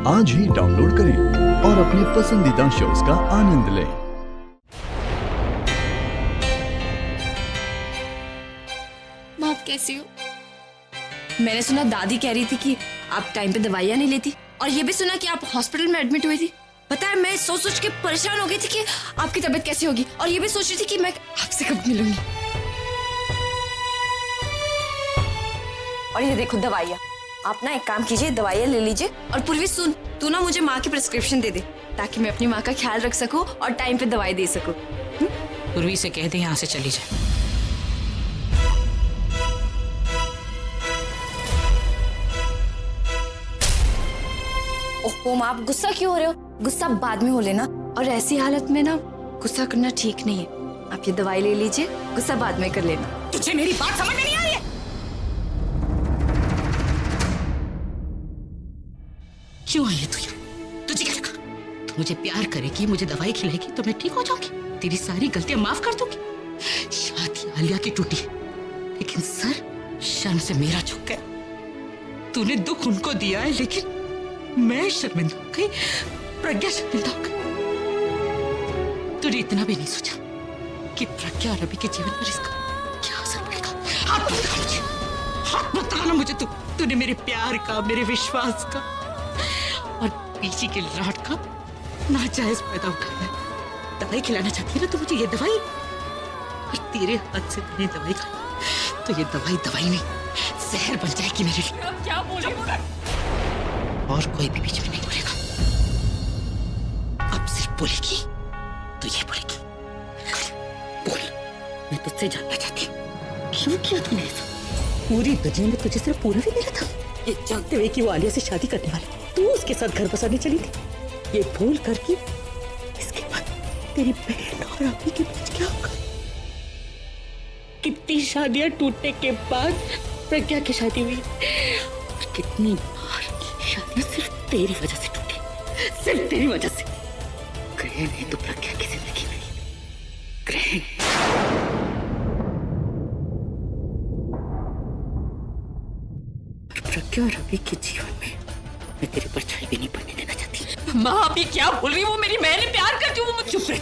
आज ही डाउनलोड करें और अपने पसंदीदा शोज का आनंद लें। माँ आप कैसी हो? मैंने सुना दादी कह रही थी कि आप टाइम पे दवाइयाँ नहीं लेती, और ये भी सुना कि आप हॉस्पिटल में एडमिट हुई थी। पता है मैं सोच सोच के परेशान हो गई थी कि आपकी तबीयत कैसी होगी, और ये भी सोच रही थी कि मैं आपसे कब मिलूंगी। और ये देखो दवाइयाँ, आप ना एक काम कीजिए, दवाइयाँ ले लीजिए। और पूर्वी सुन, तू ना मुझे माँ की प्रिस्क्रिप्शन दे दे ताकि मैं अपनी माँ का ख्याल रख सकूं और टाइम पे दवाई दे सकूं। पूर्वी से कह दे यहाँ से चली जाए। ओहो माँ, आप गुस्सा क्यों हो रहे हो? गुस्सा बाद में हो लेना, और ऐसी हालत में ना गुस्सा करना ठीक नहीं है। आप ये दवाई ले लीजिए, गुस्सा बाद में कर लेना। तुझे मेरी बात समझ में नहीं आ रही है? क्यों आई है तू यहाँ? तुझे क्या लगा तू मुझे प्यार करेगी, मुझे दवाई खिलाएगी तो मैं ठीक हो जाऊंगी, तेरी सारी गलतियां माफ कर दूंगी? शादी आलिया की टूटी, लेकिन सर शर्म से मेरा झुक गया। तूने दुख उनको दिया है, लेकिन मैं शर्मिंदा हो गई, प्रज्ञा शर्मिंदा हो गई। तूने इतना भी नहीं सोचा कि प्रज्ञा और रवि के जीवन पर इसका क्या असर पड़ेगा। हाथ मत लगा मुझे, हाथ मत लगाना मुझे। तूने मेरे प्यार का, मेरे विश्वास का और पीछे के लाड का नाजायज फायदा उठाया है। दवाई खिलाना चाहती है ना तो मुझे ये दवाई, और तेरे हाथ से मैंने दवाई खाई तो ये दवाई नहीं जहर बन जाएगी मेरे लिए। आप क्या बोल रहे हो? और कोई भी बीच में नहीं बोलेगा। अब सिर्फ बोलेगी तो ये बोलेगी। बोल, मैं तुझसे जानना चाहती हूँ क्यों किया तूने ऐसा? पूरी दुनिया में तुझे सिर्फ पूरा भी मिला था, ये जानते हुए कि वो आलिया से शादी करने वाला, तू उसके साथ घर बसाने चली थी। ये भूल करके इसके बाद तेरी बहन और अभी के बीच क्या होगा? कितनी शादियां टूटने के बाद प्रज्ञा की शादी हुई, और कितनी बार शादियां सिर्फ तेरी वजह से टूटी, सिर्फ तेरी वजह से। ग्रहण है तो प्रज्ञा की जिंदगी में, ग्रहण। प्रज्ञा और रवि के जीवन में मैं तेरी परछाई भी नहीं पड़ने देना चाहती। माँ आप ये क्या बोल रही हो? वो मेरी बहन है, प्यार करती हूँ वो मुझे। चुप रह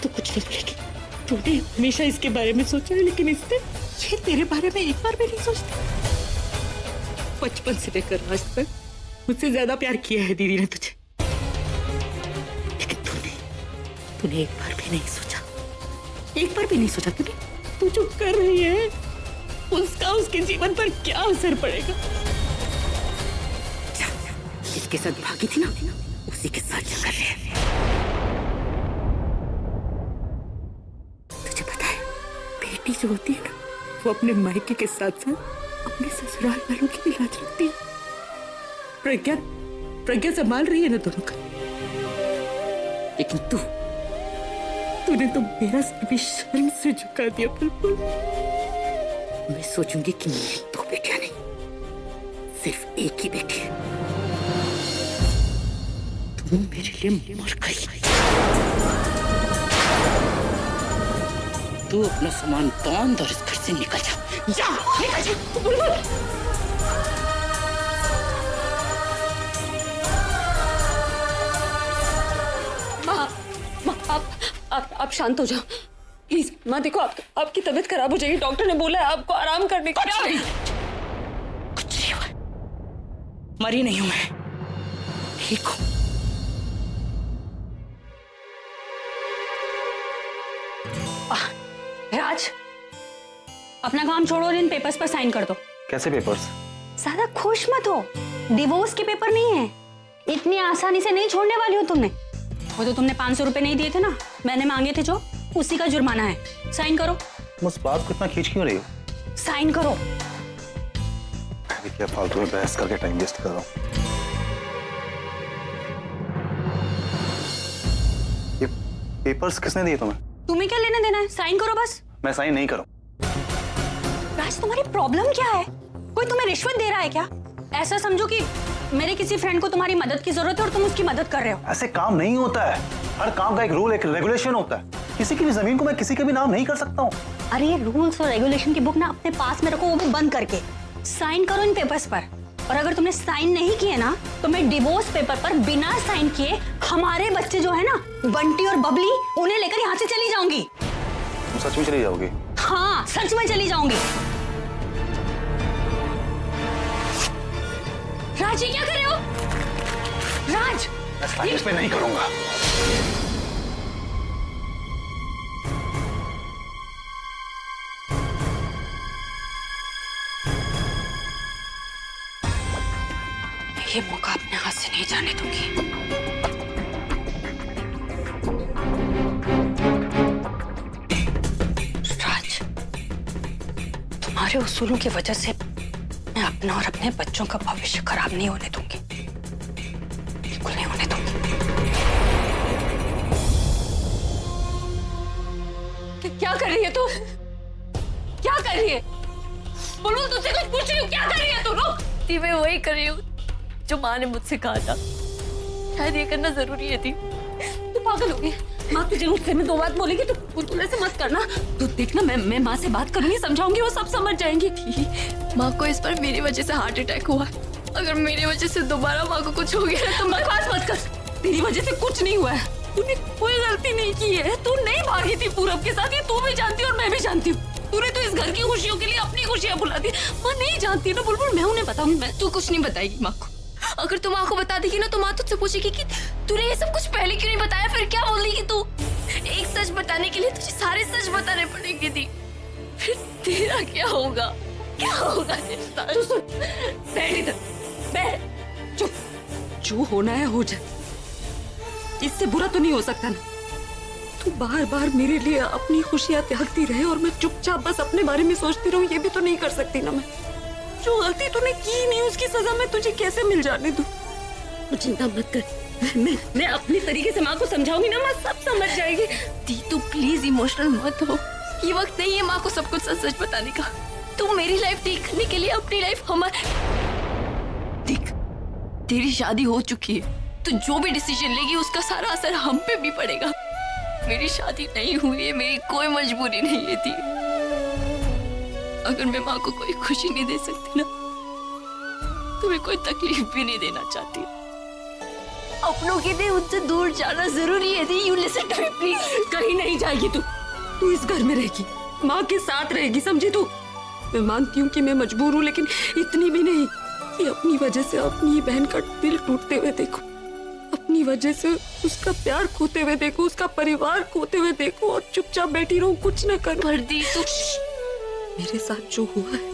तू कुछ नहीं बोलेगी। तूने हमेशा इसके बारे में सोचा है, लेकिन इसने ये तेरे बारे में एक बार भी नहीं सोचती। बचपन से लेकर आज तक मुझसे ज्यादा प्यार किया है दीदी ने तुझे, लेकिन तूने एक बार भी नहीं सोचा, एक बार भी नहीं सोचा तू जो कर रही है उसका उसके जीवन पर क्या असर पड़ेगा। जिसके साथ भागी थी ना उसी के साथ जा कर रहे हैं। तुझे पता है बेटी जो होती है ना वो अपने मायके के साथ साथ अपने ससुराल वालों की भी लाज रखती है। प्रज्ञा संभाल रही है ना दोनों का, लेकिन तूने तो मेरा सर भी शर्म से झुका दिया। बिल्कुल मैं सोचूंगी कि मेरी दो बेटियां नहीं, सिर्फ एक ही बेटी है। तू मेरे लिए मर गई। तू अपना सामान बांध और इस घर से निकल जा, निकल जा। आप शांत हो जाओ प्लीज। माँ देखो आपकी तबीयत खराब हो जाएगी, डॉक्टर ने बोला है आपको आराम करने का। कुछ नहीं हुआ, मरी नहीं हूं मैं, ठीक हूं। राज अपना काम छोड़ो और इन पेपर्स पर साइन कर दो। कैसे पेपर्स? ज्यादा खुश मत हो, डिवोर्स के पेपर नहीं है, इतनी आसानी से नहीं छोड़ने वाली हो तुमने। वो तो तुमने 500 रुपए नहीं दिए थे ना, मैंने मांगे थे जो, उसी का जुर्माना है। साइन करो। उस बात को इतना खींच क्यों रही हो? साइन करो। अभी क्या फालतू में बहस करके टाइम वेस्ट कर रहा हूँ। ये पेपर्स किसने दिए तुम्हें? तुम्हें क्या लेना देना है, साइन करो बस। मैं साइन नहीं करूँ। राज तुम्हारी प्रॉब्लम क्या है? कोई तुम्हें रिश्वत दे रहा है क्या? ऐसा समझो कि मेरे किसी फ्रेंड को तुम्हारी मदद की जरूरत है और तुम उसकी मदद कर रहे हो। ऐसे काम नहीं होता है, हर काम का एक रूल, एक रेगुलेशन होता है। किसी की भी जमीन को मैं किसी के भी नाम नहीं कर सकता हूँ। अरे ये रूल्स और रेगुलेशन की बुक ना अपने पास में रखो, वो भी बंद करके। साइन करो इन पेपर्स पर। और अगर तुमने साइन नहीं किए ना तो मैं डिवोर्स पेपर पर बिना साइन किए हमारे बच्चे जो है ना बंटी और बबली उन्हें लेकर यहाँ से चली जाऊंगी। तुम सच में चली जाओगी? हाँ, सच में चली जाऊंगी। राज, ये क्या कर रहे हो? राज, मैं साइन इस पे नहीं करूंगा। ये मौका अपने हाथ से नहीं जाने दूंगी। राज, तुम्हारे उसूलों की वजह से मैं अपना और अपने बच्चों का भविष्य खराब नहीं होने दूंगी, बिल्कुल नहीं होने दूंगी। क्या कर रही है तू? क्या कर रही है? बुलबुल, तुझसे कुछ पूछ रही हूँ, क्या कर रही है तू? रुक। थी, मैं वही कर रही हूँ जो माँ ने मुझसे कहा था। शायद ये करना जरूरी है। थी, तू पागल हो गई। माँ तुझे मुझसे में 2 बात बोलेगी तो बुलबुल ऐसे मत करना। तू देखना, मैं माँ से बात करूंगी, समझाऊंगी, वो सब समझ जाएंगी। थी, माँ को इस बार मेरी वजह से हार्ट अटैक हुआ। अगर मेरी वजह से दोबारा माँ को कुछ हो गया तो बकवास मत कर। तेरी वजह से कुछ नहीं हुआ है। तूने कोई गलती नहीं की है। तू नहीं भागी थी पूरब के साथ, ये तू भी जानती और मैं भी जानती हूँ। तूने तो इस घर की खुशियों के लिए अपनी खुशियां बुला दी। माँ नहीं जानती ना बुलबुल, मैं उन्हें बताऊंगी। मैं तू कुछ नहीं बताएगी माँ को। अगर तू माँ को बता देगी ना तो माँ तुझसे पूछेगी कि तूने ये सब कुछ पहले क्यों नहीं बताया। फिर क्या बोल देगी तू? एक सच बताने के लिए तुझे सारे सच बताने पड़ेंगे। थी, फिर तेरा क्या होगा? क्या होगा? तू सुन, बैठ इधर, बैठ, चुप। जो होना है हो जाए, इससे बुरा तो नहीं हो सकता ना। तू बार बार मेरे लिए अपनी खुशियां त्यागती रहे और मैं चुपचाप बस अपने बारे में सोचती रहूं, ये भी तो नहीं कर सकती ना मैं। जो गलती तूने की नहीं उसकी सजा मैं तुझे कैसे मिल जाने दूं? तू चिंता मत कर, मैं अपनी तरीके से माँ को समझाऊंगी ना, माँ सब समझ जाएगी। दी, तू प्लीज इमोशनल मत हो। ये वक्त नहीं है माँ को सब कुछ सच सच बताने का। तू मेरी लाइफ ठीक करने के लिए अपनी लाइफ देख, तेरी शादी हो चुकी है, तू जो भी डिसीजन लेगी उसका सारा असर हम पे भी पड़ेगा। मेरी शादी नहीं हुई है, मेरी कोई मजबूरी नहीं है। थी, अगर मैं माँ को कोई खुशी नहीं दे सकती ना तो मैं कोई तकलीफ भी नहीं देना चाहती। अपनों के लिए उनसे दूर जाना जरूरी है। You listen to me please. कहीं नहीं जाएगी तू इस घर में रहेगी, माँ के साथ रहेगी, समझी तू? मैं मानती हूँ कि मैं मजबूर हूँ, लेकिन इतनी भी नहीं कि अपनी वजह से अपनी बहन का दिल टूटते हुए देखो, अपनी वजह से उसका प्यार खोते हुए देखो, उसका परिवार खोते हुए देखो और चुपचाप बैठी रहूं, कुछ ना कर। भरदी, तू मेरे साथ जो हुआ है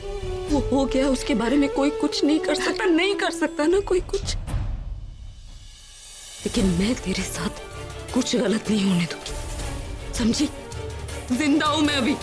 वो हो गया, उसके बारे में कोई कुछ नहीं कर सकता, नहीं कर सकता ना कोई कुछ। लेकिन मैं तेरे साथ कुछ गलत नहीं होने दूंगी, समझी? जिंदा हूं मैं अभी।